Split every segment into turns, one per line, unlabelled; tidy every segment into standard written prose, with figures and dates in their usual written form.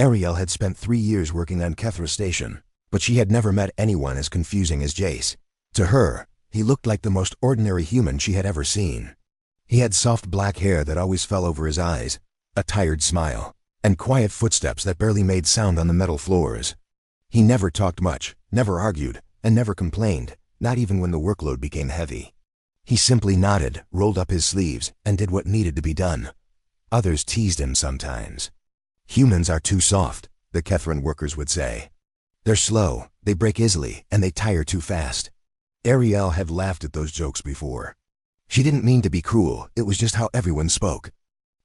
Ariel had spent 3 years working on Kethra Station, but she had never met anyone as confusing as Jace. To her, he looked like the most ordinary human she had ever seen. He had soft black hair that always fell over his eyes, a tired smile, and quiet footsteps that barely made sound on the metal floors. He never talked much, never argued, and never complained, not even when the workload became heavy. He simply nodded, rolled up his sleeves, and did what needed to be done. Others teased him sometimes. Humans are too soft, the Kethran workers would say. They're slow, they break easily, and they tire too fast. Ariel had laughed at those jokes before. She didn't mean to be cruel, it was just how everyone spoke.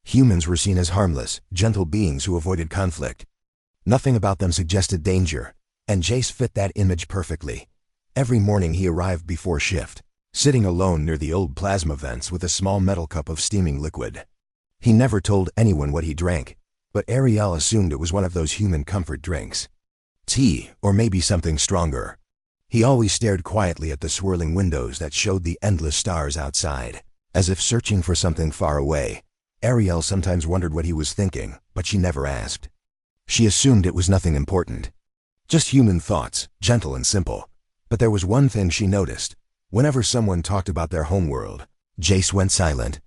Humans were seen as harmless, gentle beings who avoided conflict. Nothing about them suggested danger, and Jace fit that image perfectly. Every morning he arrived before shift, sitting alone near the old plasma vents with a small metal cup of steaming liquid. He never told anyone what he drank, but Ariel assumed it was one of those human comfort drinks. Tea, or maybe something stronger. He always stared quietly at the swirling windows that showed the endless stars outside, as if searching for something far away. Ariel sometimes wondered what he was thinking, but she never asked. She assumed it was nothing important. Just human thoughts, gentle and simple. But there was one thing she noticed. Whenever someone talked about their homeworld, Jace went silent.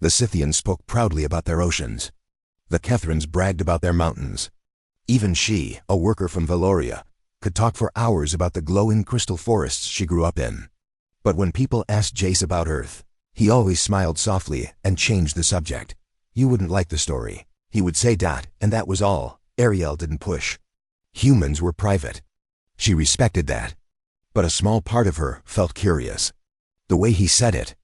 The Scythians spoke proudly about their oceans. The Kethrans bragged about their mountains. Even she, a worker from Valoria, could talk for hours about the glowing crystal forests she grew up in. But when people asked Jace about Earth, he always smiled softly and changed the subject. You wouldn't like the story, he would say, and that was all. Ariel didn't push. Humans were private. She respected that. But a small part of her felt curious. The way he said it,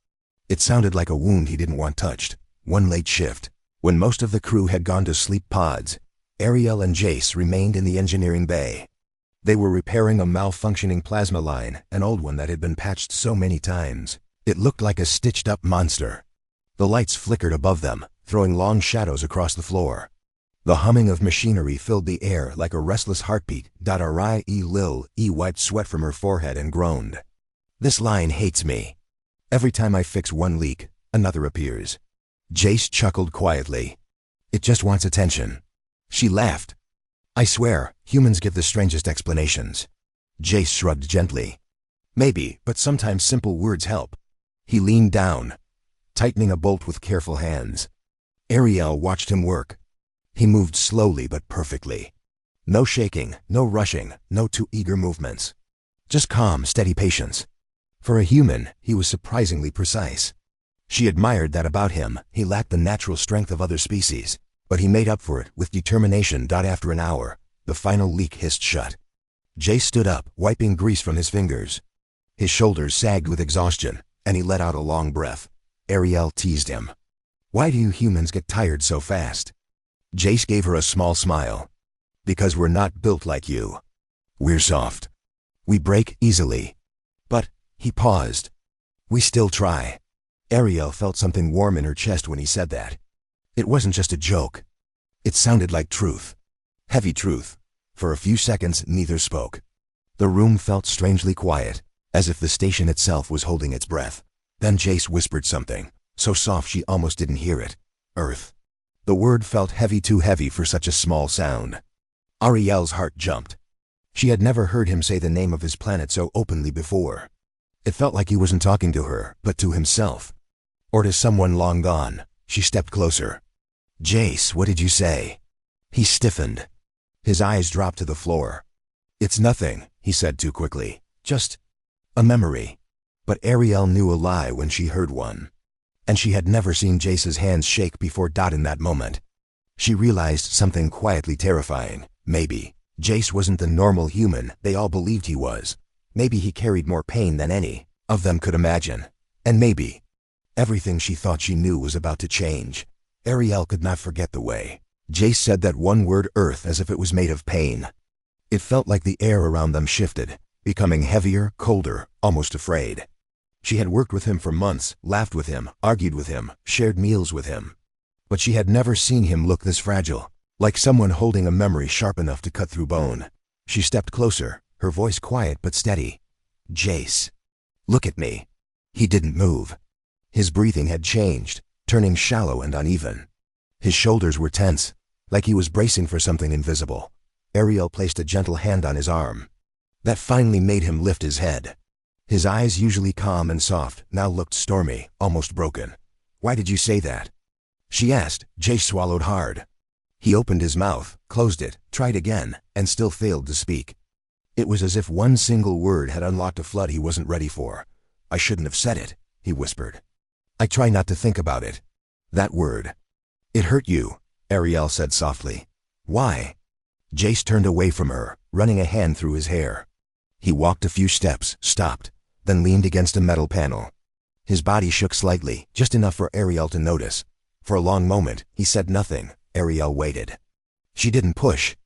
it sounded like a wound he didn't want touched. One late shift, when most of the crew had gone to sleep pods, Ariel and Jace remained in the engineering bay. They were repairing a malfunctioning plasma line, an old one that had been patched so many times. It looked like a stitched-up monster. The lights flickered above them, throwing long shadows across the floor. The humming of machinery filled the air like a restless heartbeat. Lil wiped sweat from her forehead and groaned. This line hates me. Every time I fix one leak, another appears. Jace chuckled quietly. It just wants attention. She laughed. I swear, humans give the strangest explanations. Jace shrugged gently. Maybe, but sometimes simple words help. He leaned down, tightening a bolt with careful hands. Ariel watched him work. He moved slowly but perfectly. No shaking, no rushing, no too eager movements. Just calm, steady patience. For a human, he was surprisingly precise. She admired that about him. He lacked the natural strength of other species, but he made up for it with determination. After an hour, the final leak hissed shut. Jace stood up, wiping grease from his fingers. His shoulders sagged with exhaustion, and he let out a long breath. Ariel teased him. Why do you humans get tired so fast? Jace gave her a small smile. Because we're not built like you. We're soft. We break easily. But, he paused. We still try. Ariel felt something warm in her chest when he said that. It wasn't just a joke. It sounded like truth. Heavy truth. For a few seconds, neither spoke. The room felt strangely quiet, as if the station itself was holding its breath. Then Jace whispered something, so soft she almost didn't hear it. Earth. The word felt heavy, too heavy for such a small sound. Ariel's heart jumped. She had never heard him say the name of his planet so openly before. It felt like he wasn't talking to her, but to himself. Or to someone long gone. She stepped closer. Jace, what did you say? He stiffened. His eyes dropped to the floor. It's nothing, he said too quickly. Just a memory. But Ariel knew a lie when she heard one. And she had never seen Jace's hands shake before. In that moment, she realized something quietly terrifying. Maybe Jace wasn't the normal human they all believed he was. Maybe he carried more pain than any of them could imagine. And maybe everything she thought she knew was about to change. Ariel could not forget the way Jace said that one word, Earth, as if it was made of pain. It felt like the air around them shifted, becoming heavier, colder, almost afraid. She had worked with him for months, laughed with him, argued with him, shared meals with him. But she had never seen him look this fragile, like someone holding a memory sharp enough to cut through bone. She stepped closer, her voice quiet but steady. Jace. Look at me. He didn't move. His breathing had changed, turning shallow and uneven. His shoulders were tense, like he was bracing for something invisible. Ariel placed a gentle hand on his arm. That finally made him lift his head. His eyes, usually calm and soft, now looked stormy, almost broken. "Why did you say that?" she asked. Jace swallowed hard. He opened his mouth, closed it, tried again, and still failed to speak. It was as if one single word had unlocked a flood he wasn't ready for. "I shouldn't have said it," he whispered. "I try not to think about it. That word. It hurt you," Ariel said softly. "Why?" Jace turned away from her, running a hand through his hair. He walked a few steps, stopped, then leaned against a metal panel. His body shook slightly, just enough for Ariel to notice. For a long moment, he said nothing. Ariel waited. She didn't push.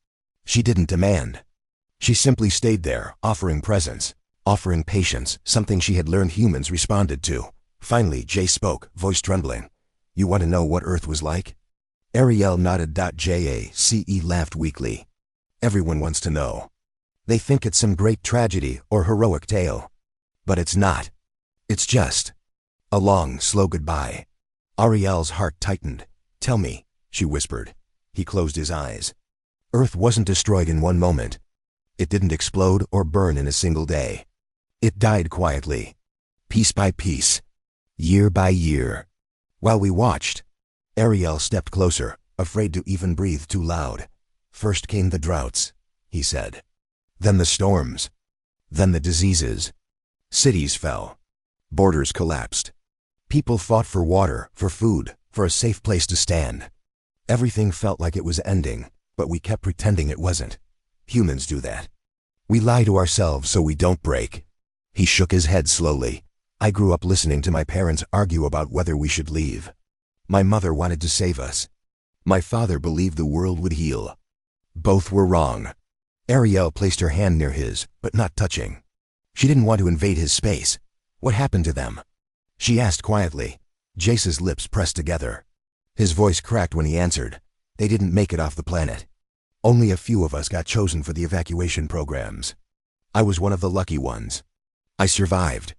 She didn't demand. She simply stayed there, offering presence, offering patience, something she had learned humans responded to. Finally, Jace spoke, voice trembling. "You want to know what Earth was like?" Ariel nodded. Jace laughed weakly. "Everyone wants to know. They think it's some great tragedy or heroic tale. But it's not. It's just a long, slow goodbye." Ariel's heart tightened. "Tell me," she whispered. He closed his eyes. Earth wasn't destroyed in one moment. It didn't explode or burn in a single day. It died quietly, piece by piece, year by year. While we watched, Ariel stepped closer, afraid to even breathe too loud. "First came the droughts," he said. "Then the storms. Then the diseases. Cities fell. Borders collapsed. People fought for water, for food, for a safe place to stand. Everything felt like it was ending, but we kept pretending it wasn't. Humans do that. We lie to ourselves so we don't break." He shook his head slowly. "I grew up listening to my parents argue about whether we should leave. My mother wanted to save us. My father believed the world would heal. Both were wrong." Ariel placed her hand near his, but not touching. She didn't want to invade his space. "What happened to them?" she asked quietly. Jace's lips pressed together. His voice cracked when he answered. "They didn't make it off the planet. Only a few of us got chosen for the evacuation programs. I was one of the lucky ones. I survived."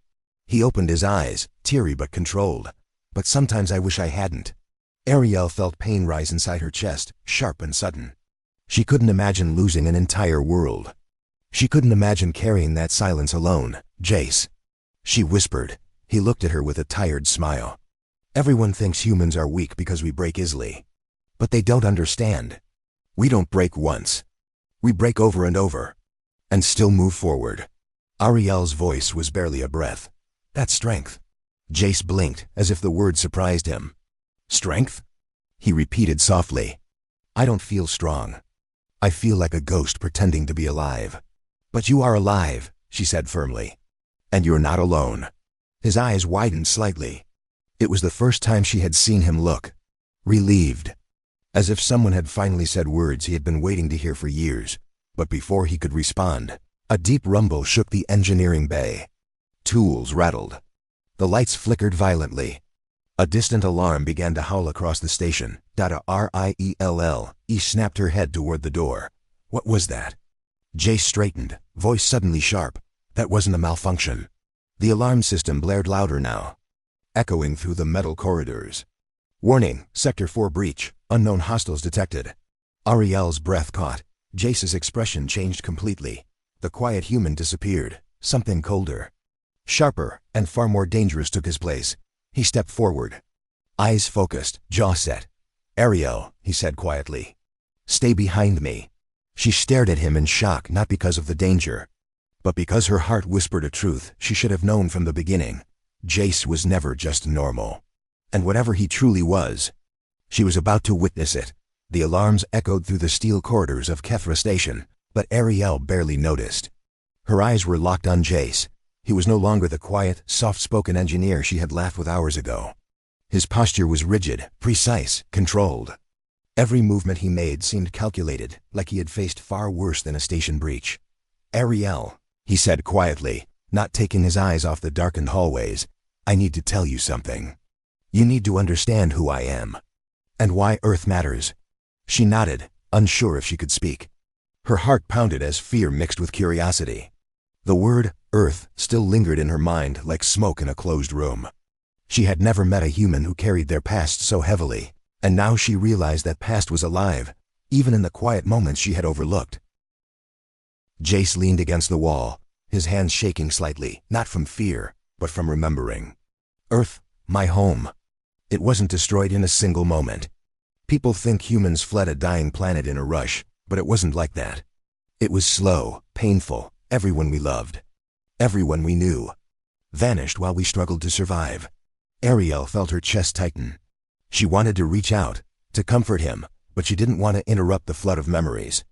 He opened his eyes, teary but controlled. "But sometimes I wish I hadn't." Ariel felt pain rise inside her chest, sharp and sudden. She couldn't imagine losing an entire world. She couldn't imagine carrying that silence alone. "Jace," she whispered. He looked at her with a tired smile. "Everyone thinks humans are weak because we break easily. But they don't understand. We don't break once. We break over and over. And still move forward." Ariel's voice was barely a breath. "That's strength." Jace blinked, as if the word surprised him. "Strength?" he repeated softly. "I don't feel strong. I feel like a ghost pretending to be alive." "But you are alive," she said firmly. "And you're not alone." His eyes widened slightly. It was the first time she had seen him look relieved, as if someone had finally said words he had been waiting to hear for years. But before he could respond, a deep rumble shook the engineering bay. Tools rattled. The lights flickered violently. A distant alarm began to howl across the station. Riell. He snapped her head toward the door. "What was that?" Jace straightened, voice suddenly sharp. "That wasn't a malfunction." The alarm system blared louder now, echoing through the metal corridors. "Warning, Sector 4 breach. Unknown hostiles detected." Ariel's breath caught. Jace's expression changed completely. The quiet human disappeared. Something colder, sharper, and far more dangerous took his place. He stepped forward, eyes focused, jaw set. "Ariel," he said quietly. "Stay behind me." She stared at him in shock, not because of the danger, but because her heart whispered a truth she should have known from the beginning. Jace was never just normal. And whatever he truly was, she was about to witness it. The alarms echoed through the steel corridors of HFY Station, but Ariel barely noticed. Her eyes were locked on Jace. He was no longer the quiet, soft-spoken engineer she had laughed with hours ago. His posture was rigid, precise, controlled. Every movement he made seemed calculated, like he had faced far worse than a station breach. "Ariel," he said quietly, not taking his eyes off the darkened hallways, "I need to tell you something. You need to understand who I am, and why Earth matters." She nodded, unsure if she could speak. Her heart pounded as fear mixed with curiosity. The word Earth still lingered in her mind like smoke in a closed room. She had never met a human who carried their past so heavily, and now she realized that past was alive, even in the quiet moments she had overlooked. Jace leaned against the wall, his hands shaking slightly, not from fear, but from remembering. Earth, my home. It wasn't destroyed in a single moment. People think humans fled a dying planet in a rush, but it wasn't like that. It was slow, painful. Everyone we loved, everyone we knew, vanished while we struggled to survive. Ariel felt her chest tighten. She wanted to reach out, to comfort him, but she didn't want to interrupt the flood of memories.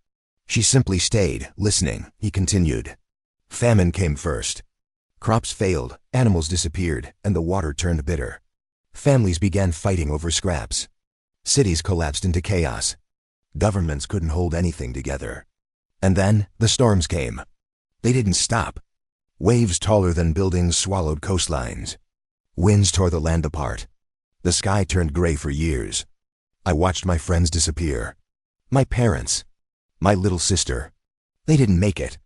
She simply stayed, listening. He continued. Famine came first. Crops failed, animals disappeared, and the water turned bitter. Families began fighting over scraps. Cities collapsed into chaos. Governments couldn't hold anything together. And then, the storms came. They didn't stop. Waves taller than buildings swallowed coastlines. Winds tore the land apart. The sky turned gray for years. I watched my friends disappear. My parents. My little sister. They didn't make it.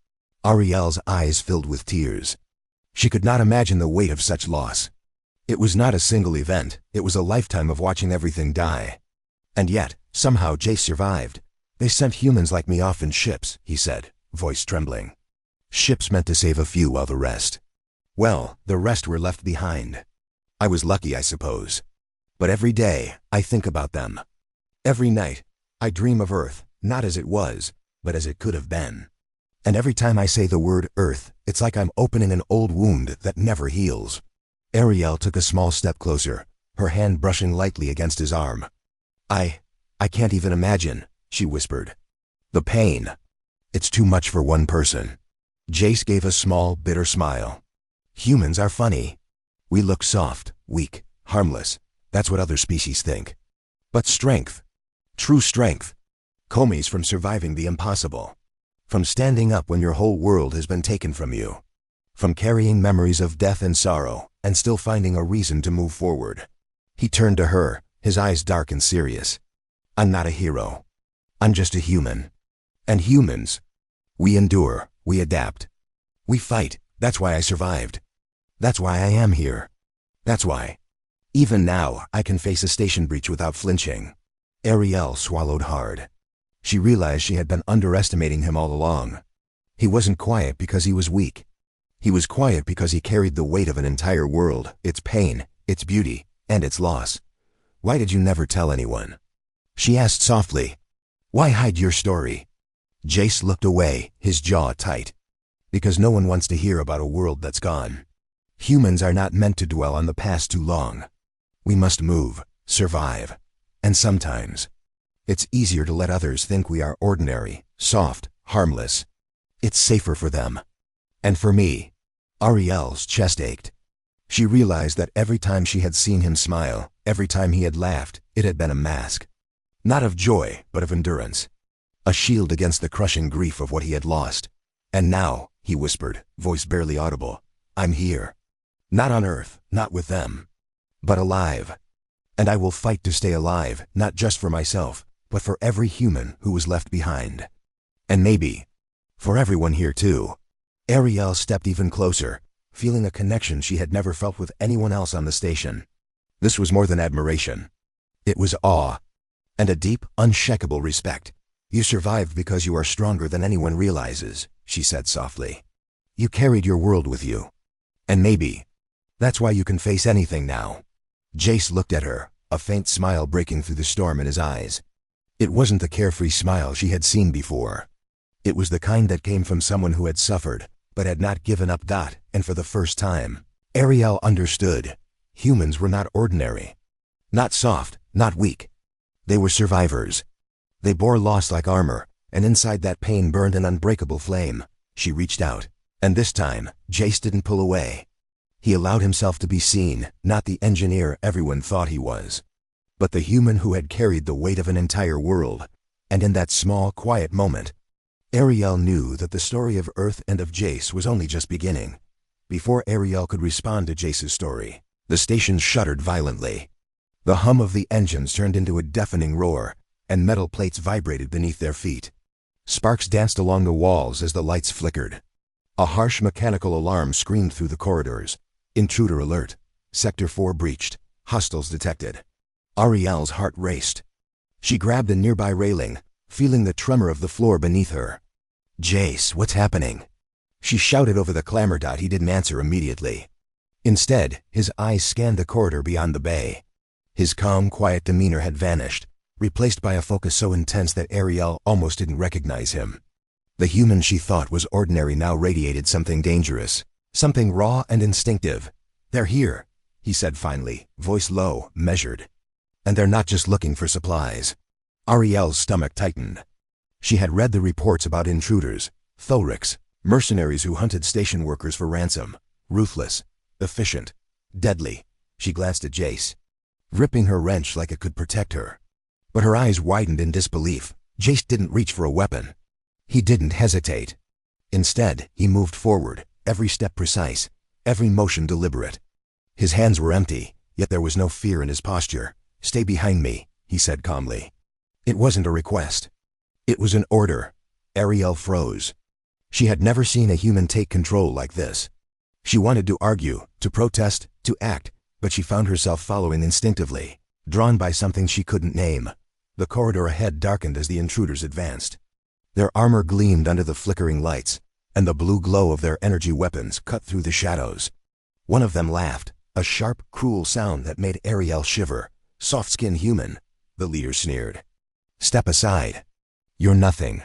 Ariel's eyes filled with tears. She could not imagine the weight of such loss. It was not a single event, it was a lifetime of watching everything die. And yet, somehow Jace survived. They sent humans like me off in ships, he said, voice trembling. Ships meant to save a few while the rest. Well, the rest were left behind. I was lucky, I suppose. But every day, I think about them. Every night, I dream of Earth, not as it was, but as it could have been. And every time I say the word Earth, it's like I'm opening an old wound that never heals. Ariel took a small step closer, her hand brushing lightly against his arm. I can't even imagine, she whispered. The pain. It's too much for one person. Jace gave a small, bitter smile. Humans are funny. We look soft, weak, harmless. That's what other species think. But strength, true strength, comes from surviving the impossible. From standing up when your whole world has been taken from you. From carrying memories of death and sorrow, and still finding a reason to move forward. He turned to her, his eyes dark and serious. I'm not a hero. I'm just a human. And humans, we endure, we adapt. We fight, that's why I survived. That's why I am here. That's why. Even now, I can face a station breach without flinching. Ariel swallowed hard. She realized she had been underestimating him all along. He wasn't quiet because he was weak. He was quiet because he carried the weight of an entire world, its pain, its beauty, and its loss. Why did you never tell anyone? She asked softly. Why hide your story? Jace looked away, his jaw tight. Because no one wants to hear about a world that's gone. Humans are not meant to dwell on the past too long. We must move, survive. And sometimes, it's easier to let others think we are ordinary, soft, harmless. It's safer for them. And for me. Ariel's chest ached. She realized that every time she had seen him smile, every time he had laughed, it had been a mask. Not of joy, but of endurance. A shield against the crushing grief of what he had lost. And now, he whispered, voice barely audible, I'm here. Not on Earth, not with them. But alive. And I will fight to stay alive, not just for myself, but for every human who was left behind. And maybe, for everyone here too. Ariel stepped even closer, feeling a connection she had never felt with anyone else on the station. This was more than admiration. It was awe. And a deep, unshakable respect. You survived because you are stronger than anyone realizes, she said softly. You carried your world with you. And maybe, that's why you can face anything now. Jace looked at her, a faint smile breaking through the storm in his eyes. It wasn't the carefree smile she had seen before. It was the kind that came from someone who had suffered, but had not given up. And for the first time, Ariel understood. Humans were not ordinary. Not soft, not weak. They were survivors. They bore loss like armor, and inside that pain burned an unbreakable flame. She reached out, and this time, Jace didn't pull away. He allowed himself to be seen, not the engineer everyone thought he was, but the human who had carried the weight of an entire world. And in that small, quiet moment, Ariel knew that the story of Earth and of Jace was only just beginning. Before Ariel could respond to Jace's story, the station shuddered violently. The hum of the engines turned into a deafening roar, and metal plates vibrated beneath their feet. Sparks danced along the walls as the lights flickered. A harsh mechanical alarm screamed through the corridors. Intruder alert. Sector 4 breached. Hostiles detected. Ariel's heart raced. She grabbed a nearby railing, feeling the tremor of the floor beneath her. "Jace, what's happening?" She shouted over the clamor. He didn't answer immediately. Instead, his eyes scanned the corridor beyond the bay. His calm, quiet demeanor had vanished, replaced by a focus so intense that Ariel almost didn't recognize him. The human she thought was ordinary now radiated something dangerous, something raw and instinctive. "They're here," he said finally, voice low, measured. "And they're not just looking for supplies." Ariel's stomach tightened. She had read the reports about intruders, Thorix, mercenaries who hunted station workers for ransom, ruthless, efficient, deadly. She glanced at Jace, gripping her wrench like it could protect her. But her eyes widened in disbelief. Jace didn't reach for a weapon. He didn't hesitate. Instead, he moved forward, every step precise, every motion deliberate. His hands were empty, yet there was no fear in his posture. "Stay behind me," he said calmly. It wasn't a request. It was an order. Ariel froze. She had never seen a human take control like this. She wanted to argue, to protest, to act, but she found herself following instinctively, drawn by something she couldn't name. The corridor ahead darkened as the intruders advanced. Their armor gleamed under the flickering lights, and the blue glow of their energy weapons cut through the shadows. One of them laughed, a sharp, cruel sound that made Ariel shiver. "Soft-skinned human," the leader sneered. "Step aside. You're nothing."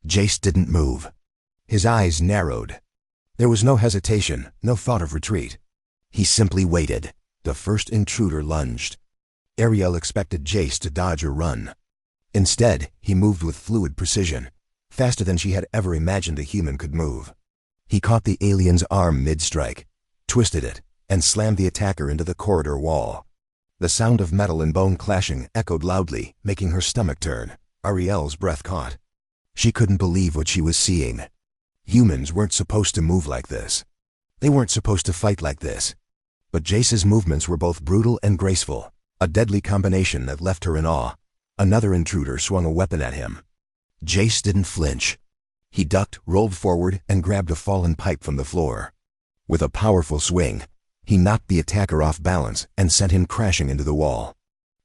Jace didn't move. His eyes narrowed. There was no hesitation, no thought of retreat. He simply waited. The first intruder lunged. Ariel expected Jace to dodge or run. Instead, he moved with fluid precision, faster than she had ever imagined a human could move. He caught the alien's arm mid-strike, twisted it, and slammed the attacker into the corridor wall. The sound of metal and bone clashing echoed loudly, making her stomach turn. Ariel's breath caught. She couldn't believe what she was seeing. Humans weren't supposed to move like this. They weren't supposed to fight like this. But Jace's movements were both brutal and graceful, a deadly combination that left her in awe. Another intruder swung a weapon at him. Jace didn't flinch. He ducked, rolled forward, and grabbed a fallen pipe from the floor. With a powerful swing, he knocked the attacker off balance and sent him crashing into the wall.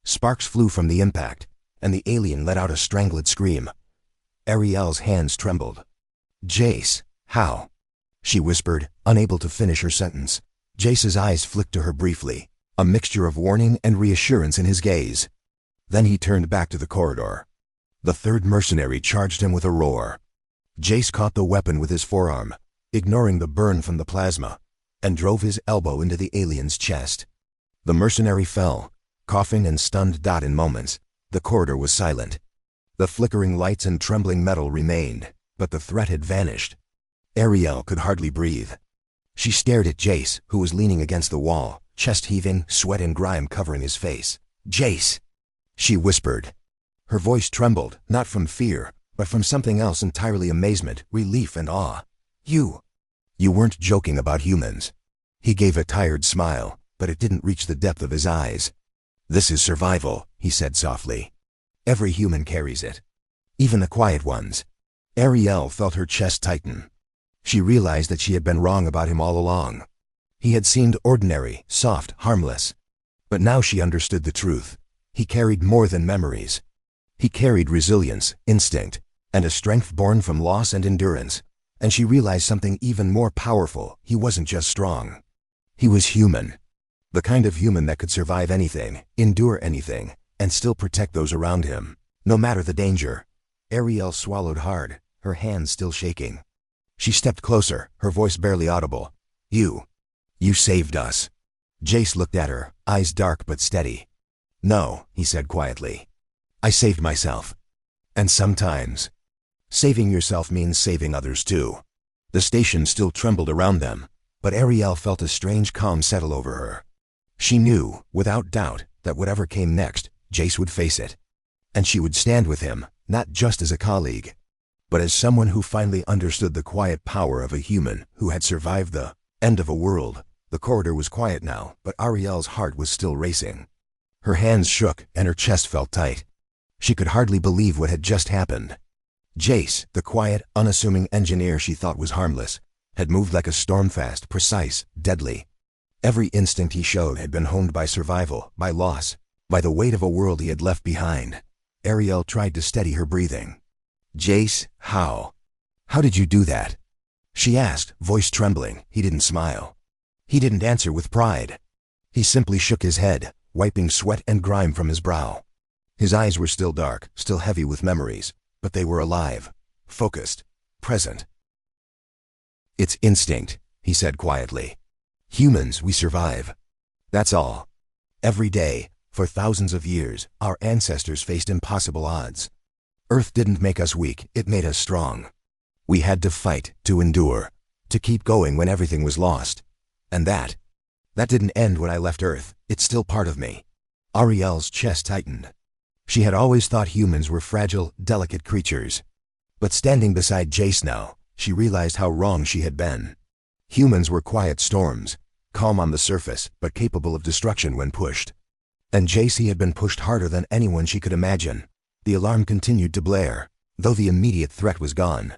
Sparks flew from the impact, and the alien let out a strangled scream. Ariel's hands trembled. "Jace, how?" she whispered, unable to finish her sentence. Jace's eyes flicked to her briefly, a mixture of warning and reassurance in his gaze. Then he turned back to the corridor. The third mercenary charged him with a roar. Jace caught the weapon with his forearm, ignoring the burn from the plasma, and drove his elbow into the alien's chest. The mercenary fell, coughing and stunned. In moments, the corridor was silent. The flickering lights and trembling metal remained, but the threat had vanished. Ariel could hardly breathe. She stared at Jace, who was leaning against the wall, chest heaving, sweat and grime covering his face. "Jace," she whispered. Her voice trembled, not from fear, but from something else entirely: amazement, relief, and awe. You weren't joking about humans." He gave a tired smile, but it didn't reach the depth of his eyes. "This is survival," he said softly. "Every human carries it. Even the quiet ones." Ariel felt her chest tighten. She realized that she had been wrong about him all along. He had seemed ordinary, soft, harmless. But now she understood the truth. He carried more than memories. He carried resilience, instinct, and a strength born from loss and endurance. And she realized something even more powerful. He wasn't just strong. He was human. The kind of human that could survive anything, endure anything, and still protect those around him, no matter the danger. Ariel swallowed hard, her hands still shaking. She stepped closer, her voice barely audible. You saved us." Jace looked at her, eyes dark but steady. "No," he said quietly. "I saved myself. And sometimes saving yourself means saving others too." The station still trembled around them, but Ariel felt a strange calm settle over her. She knew, without doubt, that whatever came next, Jace would face it. And she would stand with him, not just as a colleague, but as someone who finally understood the quiet power of a human who had survived the end of a world. The corridor was quiet now, but Ariel's heart was still racing. Her hands shook and her chest felt tight. She could hardly believe what had just happened. Jace, the quiet, unassuming engineer she thought was harmless, had moved like a storm-fast, precise, deadly. Every instinct he showed had been honed by survival, by loss, by the weight of a world he had left behind. Ariel tried to steady her breathing. "Jace, how? How did you do that?" she asked, voice trembling. He didn't smile. He didn't answer with pride. He simply shook his head, wiping sweat and grime from his brow. His eyes were still dark, still heavy with memories, but they were alive, focused, present. "It's instinct," he said quietly. "Humans, we survive. That's all. Every day, for thousands of years, our ancestors faced impossible odds. Earth didn't make us weak, it made us strong. We had to fight, to endure, to keep going when everything was lost. And that didn't end when I left Earth. It's still part of me." Ariel's chest tightened. She had always thought humans were fragile, delicate creatures. But standing beside Jace now, she realized how wrong she had been. Humans were quiet storms, calm on the surface, but capable of destruction when pushed. And Jace had been pushed harder than anyone she could imagine. The alarm continued to blare, though the immediate threat was gone.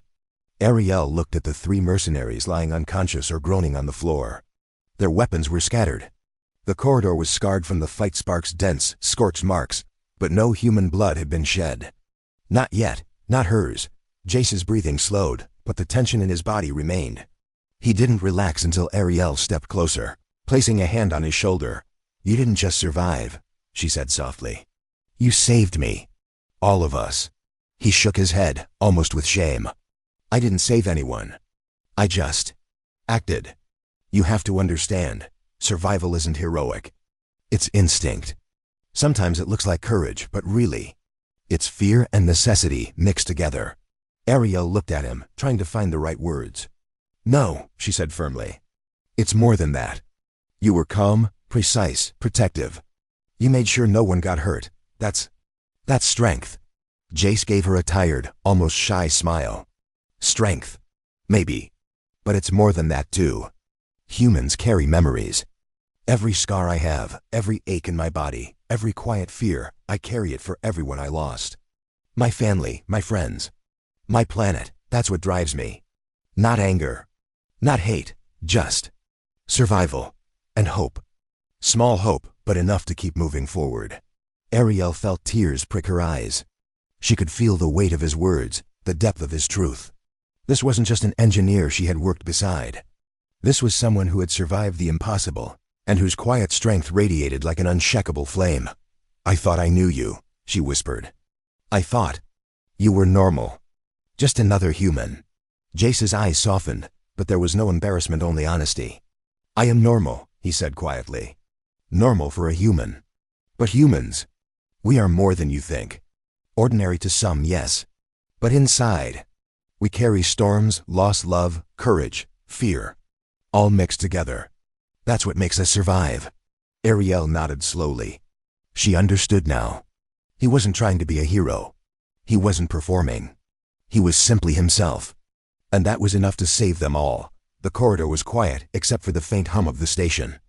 Ariel looked at the 3 mercenaries lying unconscious or groaning on the floor. Their weapons were scattered. The corridor was scarred from the fight sparks' dense, scorched marks, but no human blood had been shed. Not yet, not hers. Jace's breathing slowed, but the tension in his body remained. He didn't relax until Ariel stepped closer, placing a hand on his shoulder. "You didn't just survive," she said softly. "You saved me. All of us." He shook his head, almost with shame. "I didn't save anyone. I just acted. You have to understand, survival isn't heroic. It's instinct. Sometimes it looks like courage, but really, it's fear and necessity mixed together." Ariel looked at him, trying to find the right words. "No," she said firmly. "It's more than that. You were calm, precise, protective. You made sure no one got hurt. That's strength." Jace gave her a tired, almost shy smile. "Strength. Maybe. But it's more than that too. Humans carry memories. Every scar I have, every ache in my body, every quiet fear, I carry it for everyone I lost. My family, my friends, my planet, that's what drives me. Not anger, not hate, just survival and hope. Small hope, but enough to keep moving forward." Ariel felt tears prick her eyes. She could feel the weight of his words, the depth of his truth. This wasn't just an engineer she had worked beside. This was someone who had survived the impossible, and whose quiet strength radiated like an unshakable flame. "I thought I knew you," she whispered. "I thought you were normal. Just another human." Jace's eyes softened, but there was no embarrassment, only honesty. "I am normal," he said quietly. "Normal for a human. But humans, we are more than you think. Ordinary to some, yes. But inside, we carry storms, lost love, courage, fear, all mixed together. That's what makes us survive." Ariel nodded slowly. She understood now. He wasn't trying to be a hero. He wasn't performing. He was simply himself. And that was enough to save them all. The corridor was quiet, except for the faint hum of the station.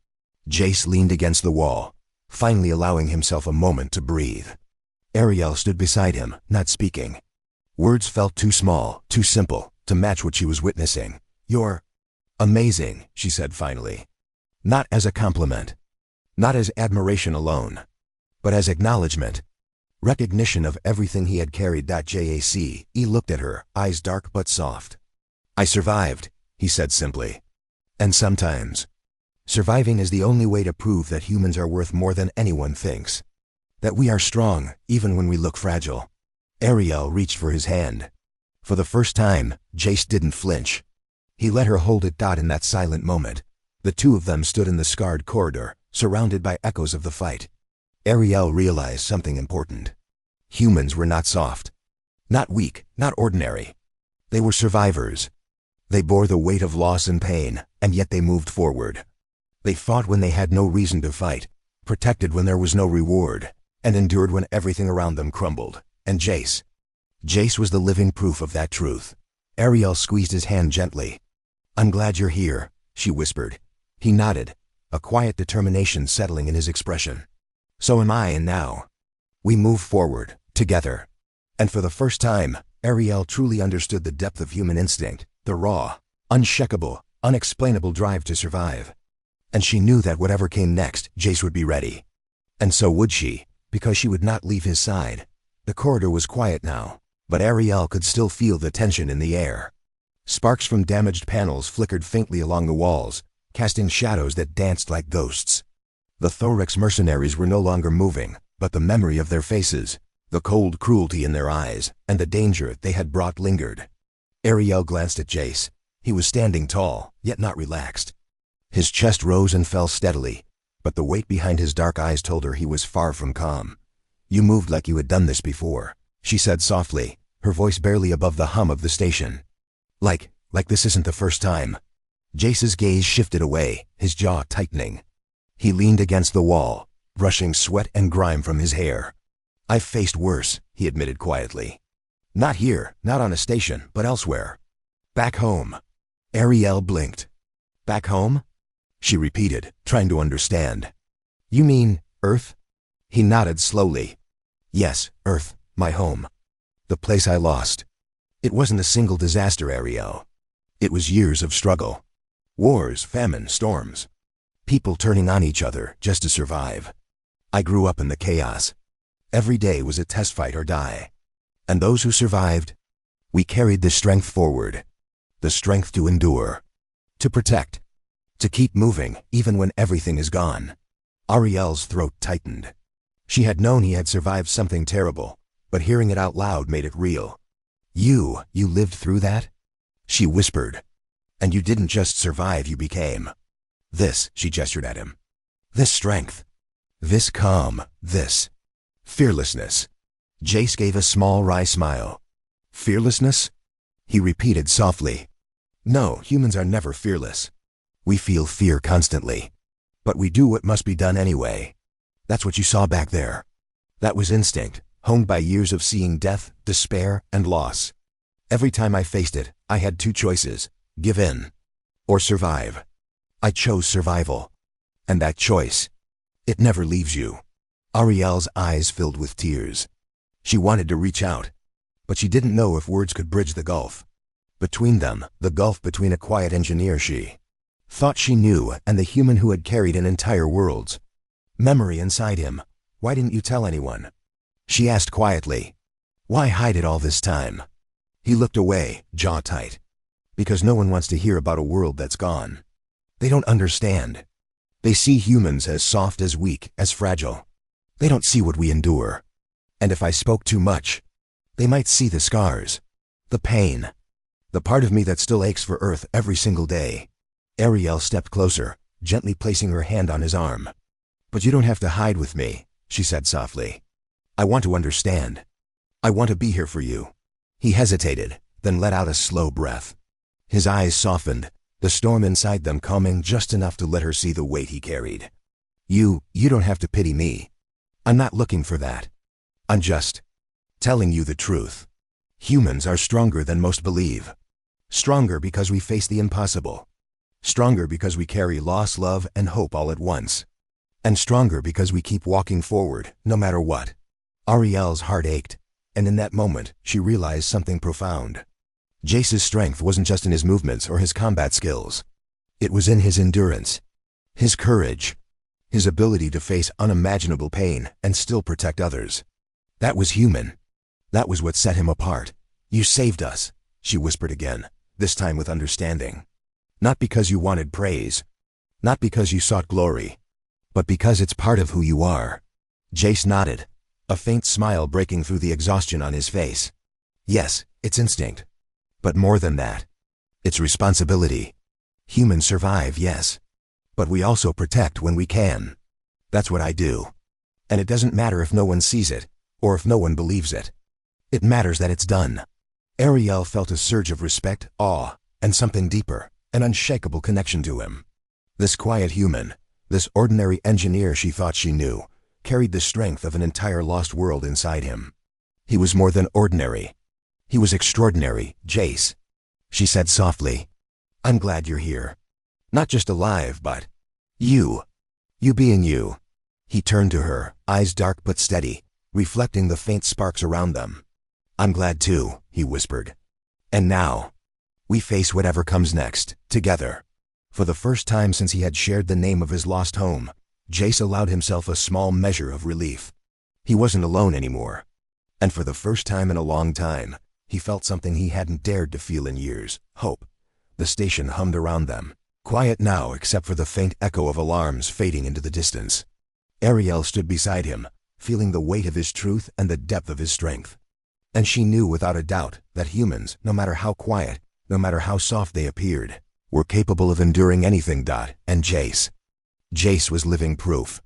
Jace leaned against the wall, finally allowing himself a moment to breathe. Ariel stood beside him, not speaking. Words felt too small, too simple, to match what she was witnessing. "You're amazing," she said finally. Not as a compliment, not as admiration alone, but as acknowledgement. Recognition of everything he had carried. Jace looked at her, eyes dark but soft. "I survived," he said simply. "And sometimes, surviving is the only way to prove that humans are worth more than anyone thinks. That we are strong, even when we look fragile." Ariel reached for his hand. For the first time, Jace didn't flinch. He let her hold it. In that silent moment, the two of them stood in the scarred corridor, surrounded by echoes of the fight. Ariel realized something important. Humans were not soft, not weak, not ordinary. They were survivors. They bore the weight of loss and pain, and yet they moved forward. They fought when they had no reason to fight, protected when there was no reward, and endured when everything around them crumbled. And Jace was the living proof of that truth. Ariel squeezed his hand gently. "I'm glad you're here," she whispered. He nodded, a quiet determination settling in his expression. "So am I, and now we move forward, together." And for the first time, Ariel truly understood the depth of human instinct, the raw, unshakable, unexplainable drive to survive. And she knew that whatever came next, Jace would be ready. And so would she, because she would not leave his side. The corridor was quiet now, but Ariel could still feel the tension in the air. Sparks from damaged panels flickered faintly along the walls, casting shadows that danced like ghosts. The Thorax mercenaries were no longer moving, but the memory of their faces, the cold cruelty in their eyes, and the danger they had brought lingered. Ariel glanced at Jace. He was standing tall, yet not relaxed. His chest rose and fell steadily, but the weight behind his dark eyes told her he was far from calm. "You moved like you had done this before," she said softly, her voice barely above the hum of the station. Like this isn't the first time." Jace's gaze shifted away, his jaw tightening. He leaned against the wall, brushing sweat and grime from his hair. "I've faced worse," he admitted quietly. "Not here, not on a station, but elsewhere. Back home." Ariel blinked. "Back home?" she repeated, trying to understand. "You mean Earth?" He nodded slowly. "Yes, Earth, my home. The place I lost. It wasn't a single disaster, Ariel. It was years of struggle. Wars, famine, storms. People turning on each other just to survive. I grew up in the chaos. Every day was a test fight or die. And those who survived, we carried the strength forward. The strength to endure. To protect. To keep moving, even when everything is gone." Ariel's throat tightened. She had known he had survived something terrible, but hearing it out loud made it real. You lived through that?" she whispered. "And you didn't just survive, you became. This," she gestured at him. "This strength. This calm. This fearlessness." Jace gave a small wry smile. "Fearlessness?" he repeated softly. "No, humans are never fearless. We feel fear constantly. But we do what must be done anyway. That's what you saw back there. That was instinct, honed by years of seeing death, despair, and loss. Every time I faced it, I had two choices: give in or survive. I chose survival. And that choice, it never leaves you." Ariel's eyes filled with tears. She wanted to reach out, but she didn't know if words could bridge the gulf. Between them, the gulf between a quiet engineer she thought she knew and the human who had carried an entire world's memory inside him. "Why didn't you tell anyone?" she asked quietly. "Why hide it all this time?" He looked away, jaw tight. "Because no one wants to hear about a world that's gone. They don't understand. They see humans as soft, as weak, as fragile. They don't see what we endure. And if I spoke too much, they might see the scars, the pain, the part of me that still aches for Earth every single day." Ariel stepped closer, gently placing her hand on his arm. "But you don't have to hide with me," she said softly. "I want to understand. I want to be here for you." He hesitated, then let out a slow breath. His eyes softened, the storm inside them calming just enough to let her see the weight he carried. You don't have to pity me. I'm not looking for that. I'm just telling you the truth. Humans are stronger than most believe. Stronger because we face the impossible. Stronger because we carry loss, love, and hope all at once. And stronger because we keep walking forward, no matter what." Ariel's heart ached, and in that moment, she realized something profound. Jace's strength wasn't just in his movements or his combat skills. It was in his endurance, his courage, his ability to face unimaginable pain and still protect others. That was human. That was what set him apart. "You saved us," she whispered again, this time with understanding. "Not because you wanted praise, not because you sought glory, but because it's part of who you are." Jace nodded, a faint smile breaking through the exhaustion on his face. "Yes, it's instinct. But more than that, it's responsibility. Humans survive, yes. But we also protect when we can. That's what I do. And it doesn't matter if no one sees it, or if no one believes it. It matters that it's done." Ariel felt a surge of respect, awe, and something deeper, an unshakable connection to him. This quiet human, this ordinary engineer she thought she knew, carried the strength of an entire lost world inside him. He was more than ordinary. He was extraordinary, Jace. She said softly, "I'm glad you're here. Not just alive, but you. You being you." He turned to her, eyes dark but steady, reflecting the faint sparks around them. "I'm glad too," he whispered. "And now, we face whatever comes next, together." For the first time since he had shared the name of his lost home, Jace allowed himself a small measure of relief. He wasn't alone anymore. And for the first time in a long time, he felt something he hadn't dared to feel in years: hope. The station hummed around them, quiet now except for the faint echo of alarms fading into the distance. Ariel stood beside him, feeling the weight of his truth and the depth of his strength. And she knew without a doubt that humans, no matter how quiet, no matter how soft they appeared, were capable of enduring anything. And Jace was living proof.